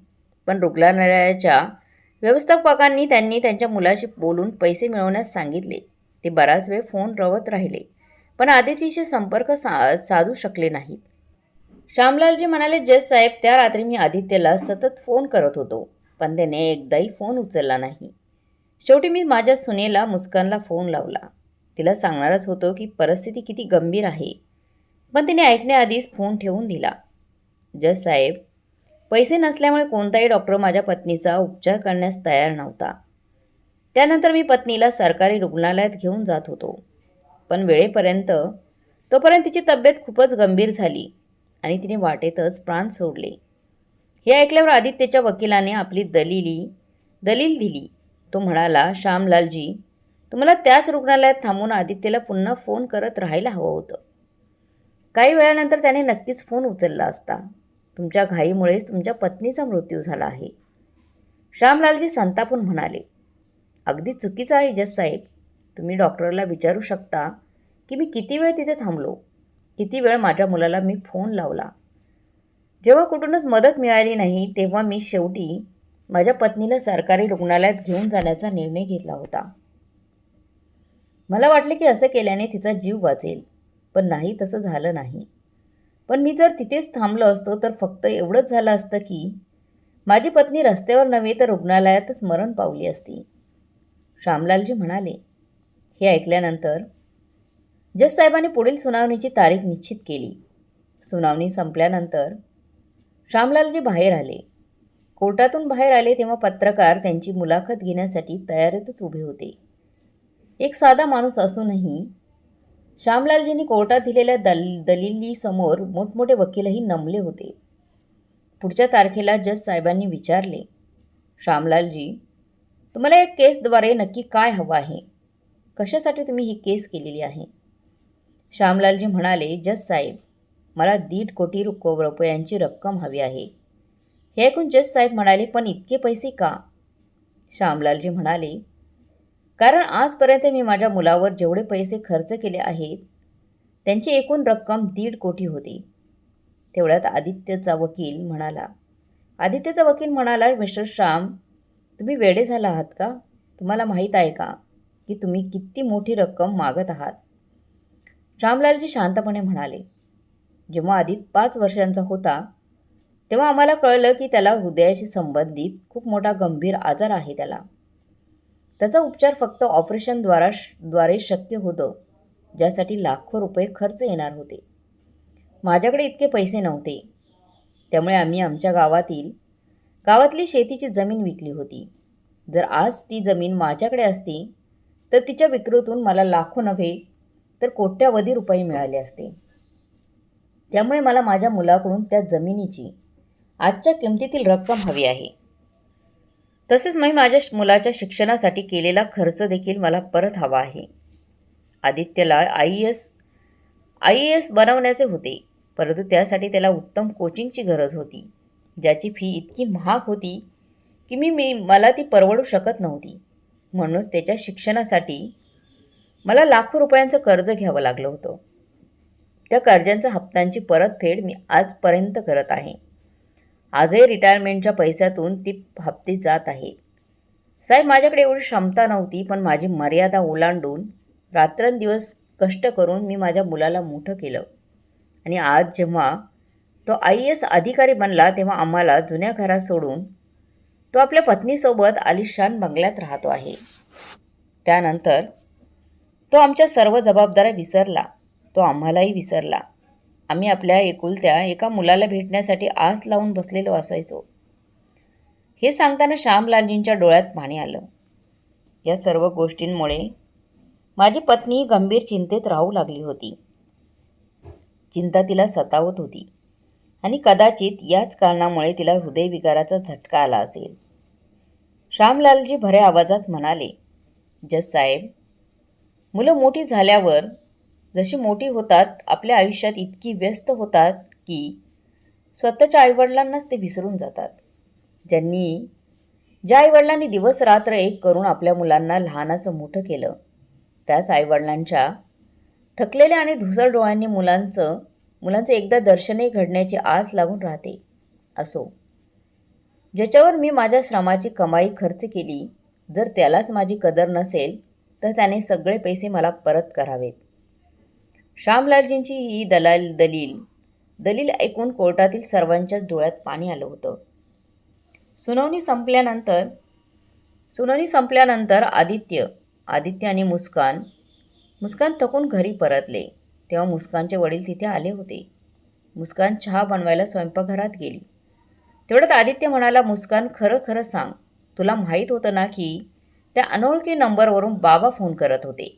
पण रुग्णालयाच्या व्यवस्थापकांनी त्यांनी त्यांच्या मुलाशी बोलून पैसे मिळवण्यास सांगितले. ते बराच वेळ फोन रवत राहिले पण आदितीशी संपर्क साधू शकले नाहीत. श्यामलालजी म्हणाले, जज साहेब, त्या रात्री मी आदित्यला सतत फोन करत होतो पण त्याने एकदाही फोन उचलला नाही. शेवटी मी माझ्या सुनेला मुस्कानला फोन लावला. तिला सांगणारच होतो की परिस्थिती किती गंभीर आहे, पण तिने ऐकण्याआधीच फोन ठेवून दिला. जज साहेब, पैसे नसल्यामुळे कोणताही डॉक्टर माझ्या पत्नीचा उपचार करण्यास तयार नव्हता. त्यानंतर मी पत्नीला सरकारी रुग्णालयात घेऊन जात होतो, पण तोपर्यंत तिची तब्येत खूपच गंभीर झाली आणि तिने वाटेतच प्राण सोडले. हे ऐकल्यावर आदित्यच्या वकिलाने आपली दलील दिली. तो म्हणाला, श्यामलालजी, तुम्हाला त्याच रुग्णालयात थांबून आदित्यला पुन्हा फोन करत राहायला हवं होतं. काही वेळानंतर त्याने नक्कीच फोन उचलला असता. तुमच्या घाईमुळेच तुमच्या पत्नीचा मृत्यू झाला आहे. श्यामलालजी संतापून म्हणाले, अगदी चुकीचं आहे जज साहेब. तुम्ही डॉक्टरला विचारू शकता की मी किती वेळ तिथे थांबलो, किती वेळ माझ्या मुलाला मी फोन लावला. जेव्हा कुठूनच मदत मिळाली नाही तेव्हा मी शेवटी माझ्या पत्नीला सरकारी रुग्णालयात घेऊन जाण्याचा निर्णय घेतला होता. मला वाटले की असं केल्याने तिचा जीव वाचेल, पण नाही, तसं झालं नाही. पण मी जर तिथेच थांबलो असतो तर फक्त एवढंच झालं असतं की माझी पत्नी रस्त्यावर नव्हे तर रुग्णालयातच मरण पावली असती. श्यामलालजी म्हणाले. हे ऐकल्यानंतर जज साहेबांनी पुढील सुनावणीची तारीख निश्चित केली. सुनावणी संपल्यानंतर श्यामलालजी बाहेर आले. कोर्टातून बाहेर आले तेव्हा पत्रकार त्यांची मुलाखत घेण्यासाठी तयारीतच उभे होते. एक साधा माणूस असूनही श्यामलालजींनी कोर्टात दिलेल्या दलिलीसमोर मोठमोठे वकीलही नमले होते. पुढच्या तारखेला जज साहेबांनी विचारले, श्यामलालजी, तुम्हाला या केसद्वारे नक्की काय हवं आहे? कशासाठी तुम्ही ही केस केलेली आहे? श्यामलालजी म्हणाले, जज साहेब, मला 1.5 कोटी रुपयांची रक्कम हवी आहे. हे ऐकून जज साहेब म्हणाले, पण इतके पैसे का? श्यामलालजी म्हणाले, कारण आजपर्यंत मी माझ्या मुलावर जेवढे पैसे खर्च केले आहेत त्यांची एकूण रक्कम 1.5 कोटी होती. तेवढ्यात आदित्यचा वकील म्हणाला, मिस्टर श्याम, तुम्ही वेडे झाला आहात का? तुम्हाला माहीत आहे का की तुम्ही किती मोठी रक्कम मागत आहात? श्यामलालजी शांतपणे म्हणाले, जेव्हा आदित्य 5 वर्षांचा होता तेव्हा आम्हाला कळलं की त्याला हृदयाशी संबंधित खूप मोठा गंभीर आजार आहे. त्याचा उपचार फक्त ऑपरेशनद्वारे शक्य होतं, ज्यासाठी लाखो रुपये खर्च येणार होते. माझ्याकडे इतके पैसे नव्हते. त्यामुळे आम्ही आमच्या गावातली शेतीची जमीन विकली होती. जर आज ती जमीन माझ्याकडे असती तर तिच्या विक्रीतून मला लाखो नव्हे तर कोट्यावधी रुपये मिळाले असते. त्यामुळे मला माझ्या मुलाकडून त्या जमिनीची आजच्या किमतीतील रक्कम हवी आहे. तसेच मी माझ्या मुलाच्या शिक्षणासाठी केलेला खर्च देखील मला परत हवा आहे. आदित्यला IAS बनवण्याचे होते, परंतु त्यासाठी त्याला उत्तम कोचिंगची गरज होती, ज्याची फी इतकी महाग होती की मला ती परवडू शकत नव्हती. म्हणूनच त्याच्या शिक्षणासाठी मला लाखो रुपयांचं कर्ज घ्यावं लागलं होतं. त्या कर्जांच्या हप्त्यांची परतफेड मी आजपर्यंत करत आहे. आजही रिटायरमेंटच्या पैशातून ती हप्ते जात आहेत. साहेब, माझ्याकडे एवढी क्षमता नव्हती, पण माझी मर्यादा ओलांडून रात्रंदिवस कष्ट करून मी माझ्या मुलाला मोठं केलं. आणि आज जेव्हा तो IAS अधिकारी बनला तेव्हा आम्हाला जुन्या घरात सोडून तो आपल्या पत्नीसोबत आलिशान बंगल्यात राहतो आहे. त्यानंतर तो आमच्या सर्व जबाबदाऱ्या विसरला. तो आम्हालाही विसरला. आम्ही आपल्या एकुलत्या एका मुलाला भेटण्यासाठी आस लावून बसलेलो असायचो. हे सांगताना श्यामलालजींच्या डोळ्यात पाणी आलं. या सर्व गोष्टींमुळे माझी पत्नी गंभीर चिंतेत राहू लागली होती. चिंता तिला सतावत होती आणि कदाचित याच कारणामुळे तिला हृदयविकाराचा झटका आला असेल. श्यामलालजी भऱ्या आवाजात म्हणाले, जज साहेब, मुलं मोठी झाल्यावर जशी मोठी होतात आपल्या आयुष्यात इतकी व्यस्त होतात की स्वतःच्या आईवडिलांनाच ते विसरून जातात. ज्या आईवडिलांनी दिवस रात्र एक करून आपल्या मुलांना लहानाचं मोठं केलं, त्याच आईवडिलांच्या थकलेल्या आणि धुसर डोळ्यांनी मुलांचं एकदा दर्शनही घडण्याची आस लागून राहते. असो, ज्याच्यावर मी माझ्या श्रमाची कमाई खर्च केली, जर त्यालाच माझी कदर नसेल तर त्याने सगळे पैसे मला परत करावेत. श्यामलालजींची ही दलील ऐकून कोर्टातील सर्वांच्याच डोळ्यात पाणी आलं होतं. सुनावणी संपल्यानंतर आदित्य आणि मुस्कान थकून घरी परतले. तेव्हा मुस्कानचे वडील तिथे आले होते. मुस्कान चहा बनवायला स्वयंपाकघरात गेली. तेवढ्यात आदित्य म्हणाला, मुस्कान, खरं सांग, तुला माहीत होतं ना की त्या अनोळखी नंबरवरून बाबा फोन करत होते?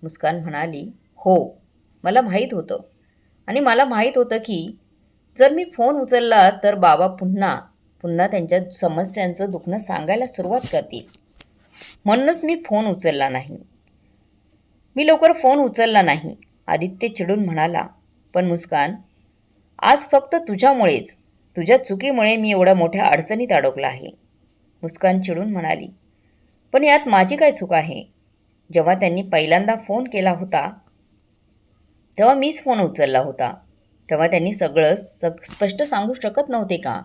मुस्कान म्हणाली, हो, मला माहीत होतं. आणि मला माहीत होतं की जर मी फोन उचलला तर बाबा पुन्हा त्यांच्या समस्यांचं दुखणं सांगायला सुरुवात करतील. म्हणूनच मी लवकर फोन उचलला नाही. आदित्य चिडून म्हणाला, पण मुस्कान, आज फक्त तुझ्या चुकीमुळे मी एवढ्या मोठ्या अडचणीत अडकला आहे. मुस्कान चिडून म्हणाली, पण यात माझी काय चूक आहे? जेव्हा त्यांनी पहिल्यांदा फोन केला होता तेव्हा मीच फोन उचलला होता. तेव्हा त्यांनी सगळं स्पष्ट सांगू शकत नव्हते का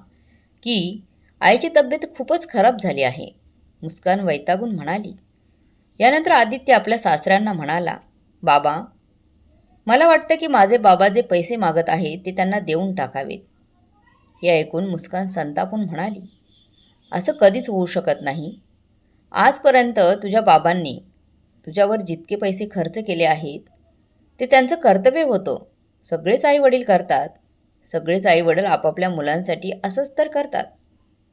की आईची तब्येत खूपच खराब झाली आहे. मुस्कान वैतागून म्हणाली. यानंतर आदित्य आपल्या सासऱ्यांना म्हणाला, बाबा, मला वाटतं की माझे बाबा जे पैसे मागत आहेत ते त्यांना देऊन टाकावेत. हे ऐकून मुस्कान संतापून म्हणाली, असं कधीच होऊ शकत नाही. आजपर्यंत तुझ्या बाबांनी तुझ्यावर जितके पैसे खर्च केले आहेत ते त्यांचं कर्तव्य होतं. सगळेच आईवडील करतात. सगळेच आईवडील आपापल्या मुलांसाठी असंच तर करतात.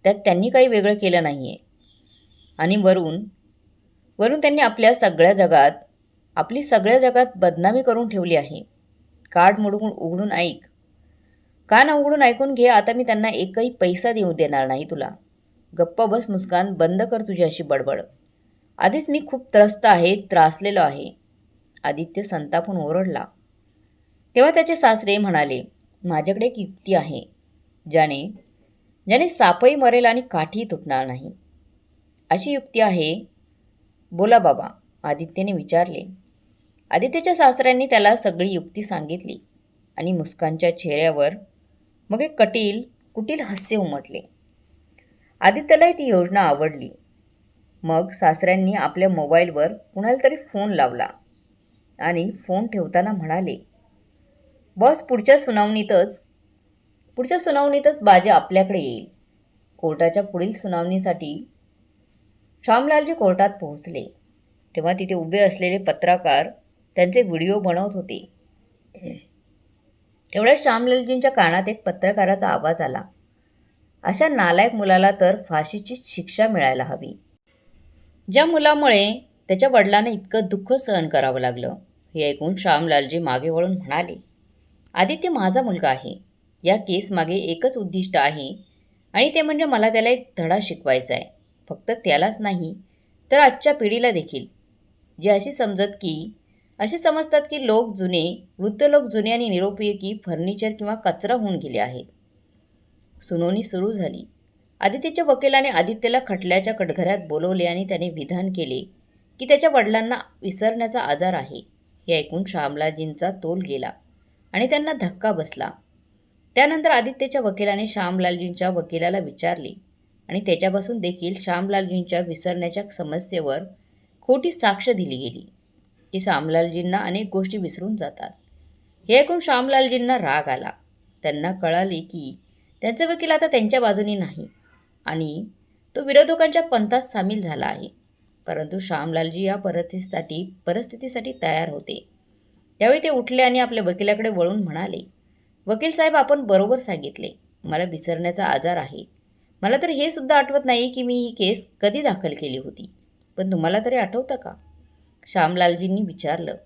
त्यात त्यांनी काही वेगळं केलं नाही आहे. आणि वरून वरून त्यांनी आपली सगळ्या जगात बदनामी करून ठेवली आहे. कार्ड उघडून ऐक. कान उघडून ऐकून घे. आता मी त्यांना एकही पैसा देऊ देणार नाही तुला. गप्प बस मुस्कान, बंद कर तुझी अशी बडबड. आधीच मी खूप त्रासलेलो आहे. आदित्य संतापून ओरडला. तेव्हा त्याचे सासरे म्हणाले, माझ्याकडे एक युक्ती आहे, ज्याने ज्याने सापही मरेल आणि काठीही तुटणार नाही. अशी युक्ती आहे. बोला बाबा, आदित्यने विचारले. आदित्यच्या सासऱ्यांनी त्याला सगळी युक्ती सांगितली आणि मुस्कानच्या चेहऱ्यावर मग एक कुटील हास्य उमटले. आदित्यलाही ती योजना आवडली. मग सासऱ्यांनी आपल्या मोबाईलवर कुणाला तरी फोन लावला आणि फोन ठेवताना म्हणाले, बॉस, पुढच्या सुनावणीतच बाजी आपल्याकडे येईल. कोर्टाच्या पुढील सुनावणीसाठी श्यामलालजी कोर्टात पोहोचले. तेव्हा तिथे उभे असलेले पत्रकार त्यांचे व्हिडिओ बनवत होते. तेवढ्या श्यामलालजींच्या कानात एक पत्रकाराचा आवाज आला, अशा नालायक मुलाला तर फाशीची शिक्षा मिळायला हवी. ज्या मुलामुळे त्याच्या वडिलांना इतकं दुःख सहन करावं लागलं. हे ऐकून श्यामलालजी मागे वळून म्हणाले, आदित्य माझा मुलगा आहे. या केसमागे एकच उद्दिष्ट आहे आणि ते म्हणजे मला त्याला एक धडा शिकवायचा आहे. फक्त त्यालाच नाही तर आजच्या पिढीला देखील, जे असे समजतात की वृद्ध लोक जुने आणि निरुपयोगी फर्निचर किंवा कचरा होऊन गेले आहेत. सुनावणी सुरू झाली. आदित्यच्या वकिलाने आदित्यला खटल्याच्या कटघऱ्यात बोलवले आणि त्याने विधान केले की त्याच्या वडिलांना विसरण्याचा आजार आहे. हे ऐकून श्यामलालजींचा तोल गेला आणि त्यांना धक्का बसला. त्यानंतर आदित्यच्या वकिलाने श्यामलालजींच्या वकिलाला विचारले आणि त्याच्यापासून देखील श्यामलालजींच्या विसरण्याच्या समस्येवर खोटी साक्ष दिली गेली की श्यामलालजींना अनेक गोष्टी विसरून जातात. हे ऐकून श्यामलालजींना राग आला. त्यांना कळाले की त्यांचा वकील आता त्यांच्या बाजूने नाही आणि तो विरोधकांच्या पंथात सामील झाला आहे. परंतु श्यामलालजी या परिस्थितीसाठी तयार होते. त्यावेळी ते उठले आणि आपल्या वकिलाकडे वळून म्हणाले, वकील साहेब, आपण बरोबर सांगितले. मला विसरण्याचा आजार आहे. मला तर हे सुद्धा आठवत नाही की मी ही केस कधी दाखल केली होती. पण तुम्हाला तरी आठवतं का? श्यामलालजींनी विचारलं.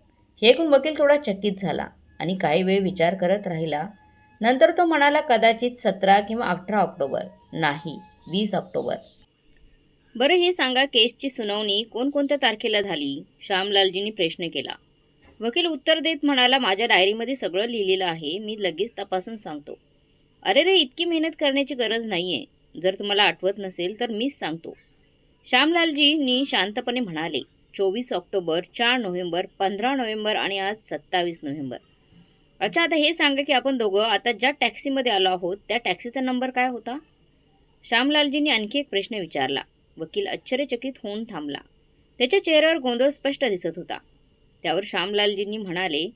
हे ऐकून वकील थोडा चकित झाला आणि काही वेळ विचार करत राहिला. नंतर तो म्हणाला, कदाचित 17 किंवा 18 ऑक्टोबर, नाही 20 ऑक्टोबर. बरं, हे सांगा, केसची सुनावणी कोणकोणत्या तारखेला झाली? श्यामलालजींनी प्रश्न केला. वकील उत्तर देत म्हणाला, माझ्या डायरीमध्ये सगळं लिहिलेलं आहे. मी लगेच तपासून सांगतो. अरे रे, इतकी मेहनत करण्याची गरज नाहीये. जर तुम्हाला आठवत नसेल तर मीच सांगतो. श्यामलालजींनी शांतपणे म्हणाले, 24 ऑक्टोबर, 4 नोव्हेंबर, 15 नोव्हेंबर आणि आज 27 नोव्हेंबर. अच्छा, आता हे सांगा की आपण दोघं आता ज्या टॅक्सीमध्ये आलो आहोत त्या टॅक्सीचा नंबर काय होता? श्यामलालजींनी आणखी एक प्रश्न विचारला. वकील आश्चर्यचकित होऊन थांबला. त्याच्या चेहऱ्यावर गोंधळ स्पष्ट दिसत होता. त्यावर श्यामलालजींनी म्हणाले,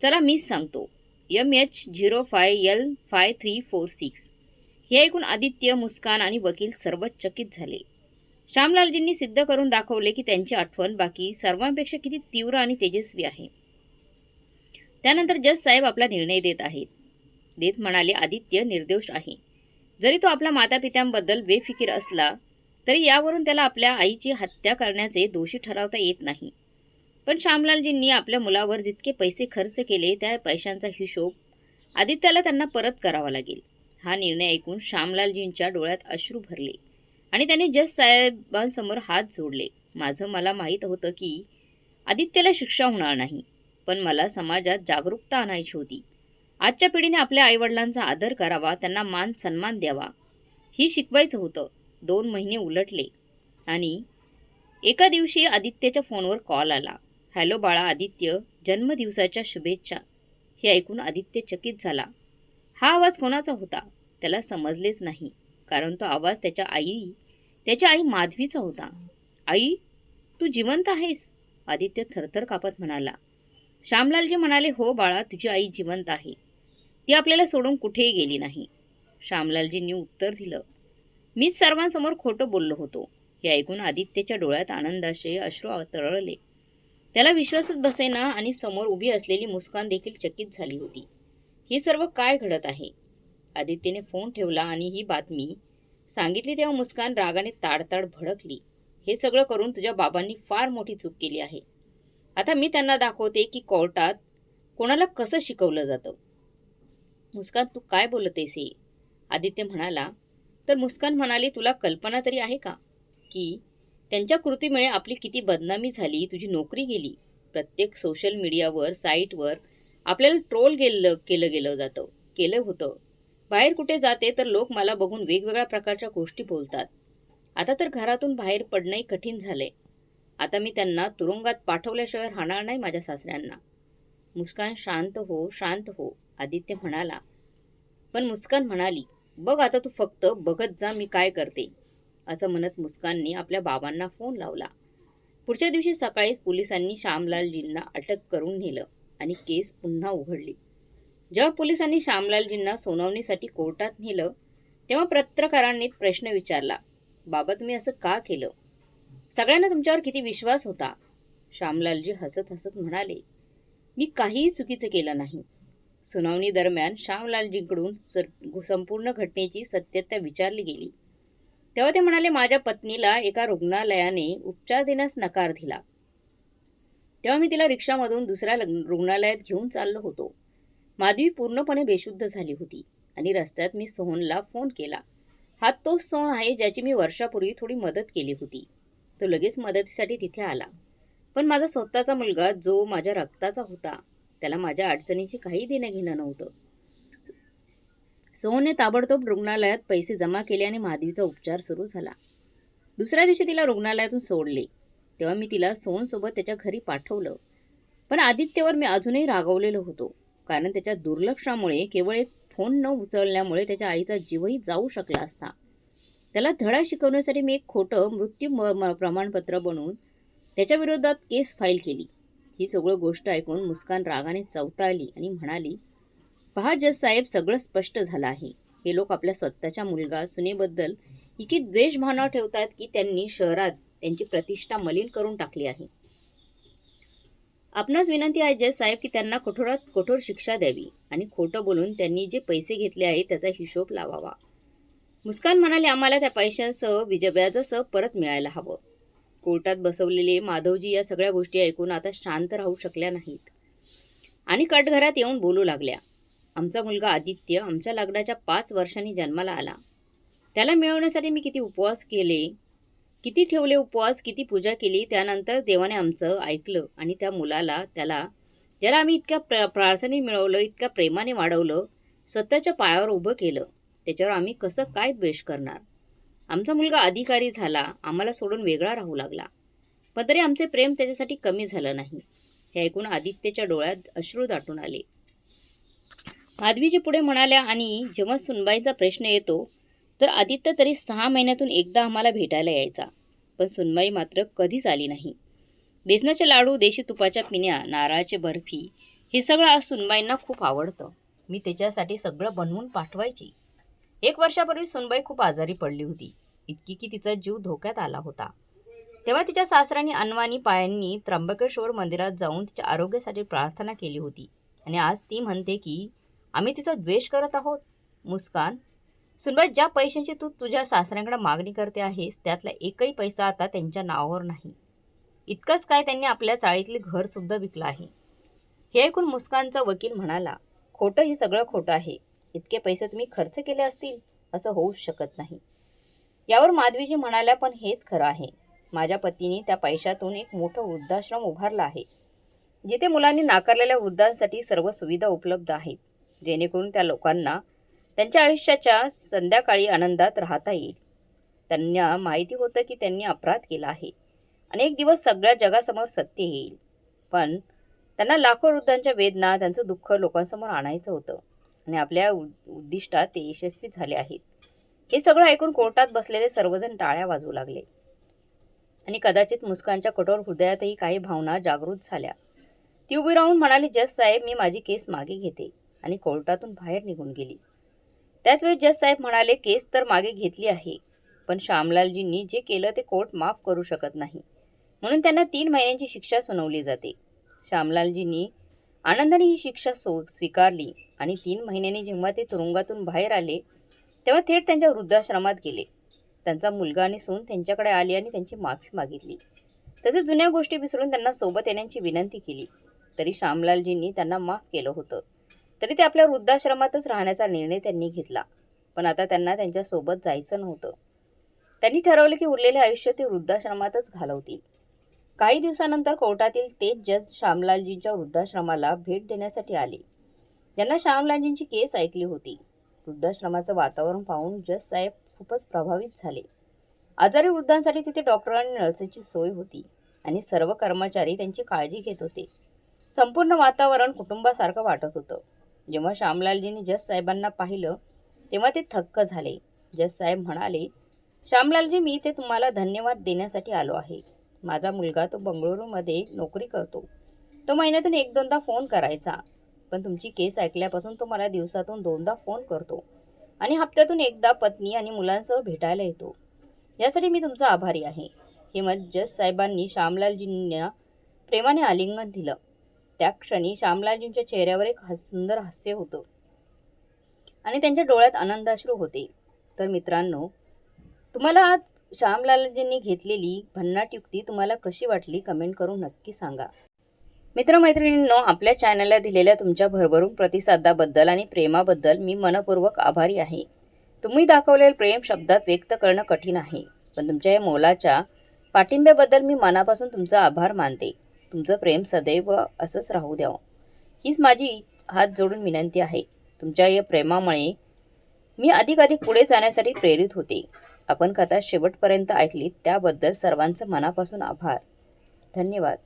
चला मीच सांगतो, MH05L5346. हे ऐकून आदित्य, मुस्कान आणि वकील सर्वच चकित झाले. श्यामलालजींनी सिद्ध करून दाखवले की त्यांची आठवण बाकी सर्वांपेक्षा किती तीव्र आणि तेजस्वी आहे. त्यानंतर जज साहेब आपला निर्णय देत म्हणाले, आदित्य निर्दोष आहे. जरी तो आपल्या मातापित्यांबद्दल बेफिकीर असला तरी यावरून त्याला आपल्या आईची हत्या करण्याचे दोषी ठरवता येत नाही. पण श्यामलालजींनी आपल्या मुलावर जितके पैसे खर्च केले त्या पैशांचा हिशोब आदित्याला त्यांना परत करावा लागेल. हा निर्णय ऐकून श्यामलालजींच्या डोळ्यात अश्रू भरले आणि त्यांनी जज साहेबांसमोर हात जोडले. मला माहीत होतं की आदित्यला शिक्षा होणार नाही, पण मला समाजात जागरूकता आणायची होती. आजच्या पिढीने आपल्या आईवडिलांचा आदर करावा, त्यांना मान सन्मान द्यावा, ही शिकवायचं होतं. 2 महिने उलटले आणि एका दिवशी आदित्यच्या फोनवर कॉल आला. हॅलो बाळा आदित्य, जन्मदिवसाच्या शुभेच्छा. हे ऐकून आदित्य चकित झाला. हा आवाज कोणाचा होता त्याला समजलेच नाही, कारण तो आवाज त्याची आई माधवीचा होता. आई, तू जिवंत आहेस? आदित्य थरथर कापत म्हणाला. श्यामलालजी म्हणाले, हो बाळा, तुझी आई जिवंत आहे. ती आपल्याला सोडून कुठेही गेली नाही. श्यामलालजींनी उत्तर दिलं. मीच सर्वांसमोर खोटं बोललो होतो. हे ऐकून आदित्यच्या डोळ्यात आनंदाचे अश्रू तरळले. त्याला विश्वासच बसेना आणि समोर उभी असलेली मुस्कान देखील चकित झाली होती. हे सर्व काय घडत आहे? आदित्यने फोन ठेवला आणि ही बातमी सांगितली तेव्हा मुस्कान रागाने ताडताड भडकली. हे सगळं करून तुझ्या बाबांनी फार मोठी चूक केली आहे. आता मी त्यांना दाखवते की कोर्टात कोणाला कसं शिकवलं जातं. मुस्कान, तू काय बोलतेस हे? आदित्य म्हणाला. तर मुस्कान म्हणाली, तुला कल्पना तरी आहे का की त्यांच्या कृतीमुळे आपली किती बदनामी झाली, तुझी नोकरी गेली. प्रत्येक सोशल मीडियावर, साईटवर आपल्याला ट्रोल केलं होतं. बाहेर कुठे जाते तर लोक मला बघून वेगवेगळ्या प्रकारच्या गोष्टी बोलतात. आता तर घरातून बाहेर पडणंही कठीण झालंय. आता मी त्यांना तुरुंगात पाठवल्याशिवाय राहणार नाही माझ्या सासऱ्यांना. मुस्कान, शांत हो, शांत हो, आदित्य म्हणाला. पण मुस्कान म्हणाली, बघ आता तू फक्त बघत जा मी काय करते. असं म्हणत मुस्कानने आपल्या बाबांना फोन लावला. पुढच्या दिवशी सकाळीच पोलिसांनी श्यामलालजींना अटक करून नेलं आणि केस पुन्हा उघडली. जेव्हा पोलिसांनी श्यामलालजींना सुनावणीसाठी कोर्टात नेलं तेव्हा पत्रकारांनी प्रश्न विचारला, बाबा तुम्ही असं का केलं? सगळ्यांना तुमच्यावर किती विश्वास होता. श्यामलालजी हसत हसत म्हणाले, मी काहीही चुकीचं केलं नाही. सुनावणी दरम्यान श्यामलालजींकडून संपूर्ण घटनेची सत्यता विचारली गेली. तेव्हा ते म्हणाले, माझ्या पत्नीला एका रुग्णालयाने उपचार देण्यास नकार दिला. तेव्हा मी तिला रिक्षामधून दुसऱ्या रुग्णालयात घेऊन चाललो होतो. माधवी पूर्णपणे बेशुद्ध झाली होती आणि रस्त्यात मी सोहनला फोन केला. हा तोच सोहन आहे ज्याची मी वर्षापूर्वी थोडी मदत केली होती. तो लगेच मदतीसाठी तिथे आला. पण माझा स्वतःचा मुलगा जो माझ्या रक्ताचा होता त्याला माझ्या अडचणीची काही देणं घेणं नव्हतं. सोहनने ताबडतोब रुग्णालयात पैसे जमा केले आणि माधवीचा उपचार सुरू झाला. दुसऱ्या दिवशी तिला रुग्णालयातून सोडले तेव्हा मी तिला सोहनसोबत त्याच्या घरी पाठवलं. पण आदित्यवर मी अजूनही रागावलेलो होतो, कारण त्याच्या दुर्लक्षामुळे, केवळ एक फोन न उचलल्यामुळे त्याच्या आईचा जीवही जाऊ शकला असता. त्याला धडा शिकवण्यासाठी मी एक खोटं मृत्यू प्रमाणपत्र बनवून त्याच्या विरोधात केस फाईल केली. ही सगळी गोष्ट ऐकून मुस्कान रागाने चवताळली आणि म्हणाली, पहा जज साहेब, सगळं स्पष्ट झालं आहे. हे लोक आपल्या स्वतःच्या मुलगा सुनेबद्दल इतकी द्वेषभावना ठेवतात की त्यांनी शहरात त्यांची प्रतिष्ठा मलिन करून टाकली आहे. आपणास विनंती आहे जज साहेब की त्यांना कठोरात कठोर शिक्षा द्यावी आणि खोटं बोलून त्यांनी जे पैसे घेतले आहे त्याचा हिशोब लावावा. मुस्कान म्हणाले, आम्हाला त्या पैशांसह व्याजासह परत मिळायला हवं. कोर्टात बसवलेले माधवजी या सगळ्या गोष्टी ऐकून आता शांत राहू शकल्या नाहीत आणि कटघरात येऊन बोलू लागल्या. आमचा मुलगा आदित्य आमच्या लग्नाच्या 5 वर्षांनी जन्माला आला. त्याला मिळवण्यासाठी मी किती उपवास केले, किती ठेवले उपवास, किती पूजा केली. त्यानंतर देवाने आमचं ऐकलं आणि त्या मुलाला, ज्याला आम्ही इतक्या प्रार्थने मिळवलं, इतक्या प्रेमाने वाढवलं, स्वतःच्या पायावर उभं केलं, त्याच्यावर आम्ही कसं काय द्वेष करणार? आमचा मुलगा अधिकारी झाला, आम्हाला सोडून वेगळा राहू लागला, पण तरी आमचे प्रेम त्याच्यासाठी कमी झालं नाही. हे ऐकून आदित्यच्या डोळ्यात अश्रू दाटून आले. माधवीजी पुढे म्हणाल्या, आणि जेव्हा सुनबाईंचा प्रश्न येतो तर आदित्य तरी 6 महिन्यातून एकदा आम्हाला भेटायला यायचा, पण सुनबाई मात्र कधीच आली नाही. बेसनाचे लाडू, देशी तुपाच्या पिण्या, नारळाची बर्फी, हे सगळं आज सुनबाईंना खूप आवडतं. मी त्याच्यासाठी सगळं बनवून पाठवायची. 1 वर्षापूर्वी सुनबाई खूप आजारी पडली होती, इतकी की तिचा जीव धोक्यात आला होता. तेव्हा तिच्या सासऱ्यांनी अनवाणी पायांनी त्र्यंबकेश्वर मंदिरात जाऊन तिच्या आरोग्यासाठी प्रार्थना केली होती आणि आज ती म्हणते की आम्ही तिचा द्वेष करत आहोत. मुस्कान, सुनबाई, ज्या पैशांची तू तुझ्या सासऱ्यांकडे मागणी करते आहेस त्यातला एकही पैसा आता त्यांच्या नावावर नाही. इतकंच काय, त्यांनी आपल्या चाळीतले घर सुद्धा विकलं आहे. हे ऐकून मुस्कानचा वकील म्हणाला, खोटं, हे सगळं खोटं आहे. इतके पैसे तुम्ही खर्च केले असतील असं होऊच शकत नाही. यावर माधवीजी म्हणाल्या, पण हेच खरं आहे. माझ्या पतीने त्या पैशातून एक मोठं वृद्धाश्रम उभारला आहे, जिथे मुलांनी नाकारलेल्या वृद्धांसाठी सर्व सुविधा उपलब्ध आहेत, जेणेकरून त्या लोकांना त्यांच्या आयुष्याच्या संध्याकाळी आनंदात राहता येईल. त्यांना माहिती होतं की त्यांनी अपराध केला आहे आणि एक दिवस सगळ्या जगासमोर सत्य येईल, पण त्यांना लाखो वृद्धांच्या वेदना, त्यांचं दुःख लोकांसमोर आणायचं होतं आणि आपल्या उद्दिष्टात ते यशस्वी झाले आहेत. हे सगळं ऐकून कोर्टात बसलेले सर्वजण टाळ्या वाजवू लागले आणि कदाचित मुस्कानच्या कठोर हृदयातही काही भावना जागृत झाल्या. ती उभी राहून म्हणाली, जज साहेब, मी माझी केस मागे घेते, आणि कोर्टातून बाहेर निघून गेली. त्याच वेळी जज साहेब म्हणाले, केस तर मागे घेतली आहे, पण श्यामलालजींनी जे केलं ते कोर्ट माफ करू शकत नाही, म्हणून त्यांना 3 महिन्यांची शिक्षा सुनावली जाते. श्यामलालजींनी आनंदाने ही शिक्षा स्वीकारली आणि 3 महिन्यांनी जेव्हा ते तुरुंगातून बाहेर आले तेव्हा थेट त्यांच्या वृद्धाश्रमात गेले. त्यांचा मुलगा आणि सून त्यांच्याकडे आली आणि त्यांची माफी मागितली. तसेच जुन्या गोष्टी विसरून त्यांना सोबत येण्याची विनंती केली. तरी श्यामलालजींनी त्यांना माफ केलं होतं. तरी ते आपल्या वृद्धाश्रमातच राहण्याचा निर्णय त्यांनी घेतला. पण आता त्यांना त्यांच्यासोबत जायचं नव्हतं. त्यांनी ठरवलं की उरलेले आयुष्य ते वृद्धाश्रमातच घालवतील. काही दिवसानंतर कोर्टातील तेच जज श्यामलालजींच्या वृद्धाश्रमाला भेट देण्यासाठी आले, ज्यांना श्यामलालजींची केस ऐकली होती. वृद्धाश्रमाचं वातावरण पाहून जज साहेब खूपच प्रभावित झाले. आजारी वृद्धांसाठी तिथे डॉक्टर आणि नर्सेसची सोय होती आणि सर्व कर्मचारी त्यांची काळजी घेत होते. संपूर्ण वातावरण कुटुंबासारखं वाटत होतं. जेव्हा श्यामलालजींनी जज साहेबांना पाहिलं तेव्हा ते थक्क झाले. जज साहेब म्हणाले, श्यामलालजी, मी इथे तुम्हाला धन्यवाद देण्यासाठी आलो आहे. माझा मुलगा तो बंगळुरूमध्ये नोकरी करतो. तो महिन्यातून 1-2दा फोन करायचा, पण तुमची केस ऐकल्यापासून तो मला दिवसातून 2दा फोन करतो आणि हप्त्यातून 1दा पत्नी आणि मुलांसह भेटायला येतो. यासाठी मी तुमचा आभारी आहे. हे मत जज साहेबांनी श्यामलालजींना प्रेमाने आलिंगन दिलं. त्या क्षणी श्यामलालजींच्या चेहऱ्यावर एक सुंदर हास्य होतं आणि त्यांच्या डोळ्यात आनंदाश्रू होते. तर मित्रांनो, तुम्हाला श्यामलालजींनी घेतलेली भन्नाट युक्ती तुम्हाला कशी वाटली कमेंट करून नक्की सांगा. मित्रमैत्रिणींनो, आपल्या चॅनलला दिलेल्या तुमच्या भरभरून प्रतिसादाबद्दल आणि प्रेमाबद्दल मी मनपूर्वक आभारी आहे. तुम्ही दाखवलेले प्रेम शब्दात व्यक्त करणं कठीण आहे, पण तुमच्या या मोलाच्या पाठिंब्याबद्दल मी मनापासून तुमचा आभार मानते. तुमचं प्रेम सदैव असंच राहू द्यावं, हीच माझी हात जोडून विनंती आहे. तुमच्या या प्रेमामुळे मी अधिक पुढे जाण्यासाठी प्रेरित होते. आपण कथा शेवटपर्यंत ऐकलीत त्याबद्दल सर्वांचं मनापासून आभार. धन्यवाद.